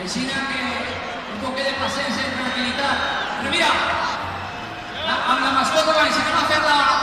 Ensina que un toque de paciencia y tranquilidad. Pero mira, amb la mascota va ensenyar a fer la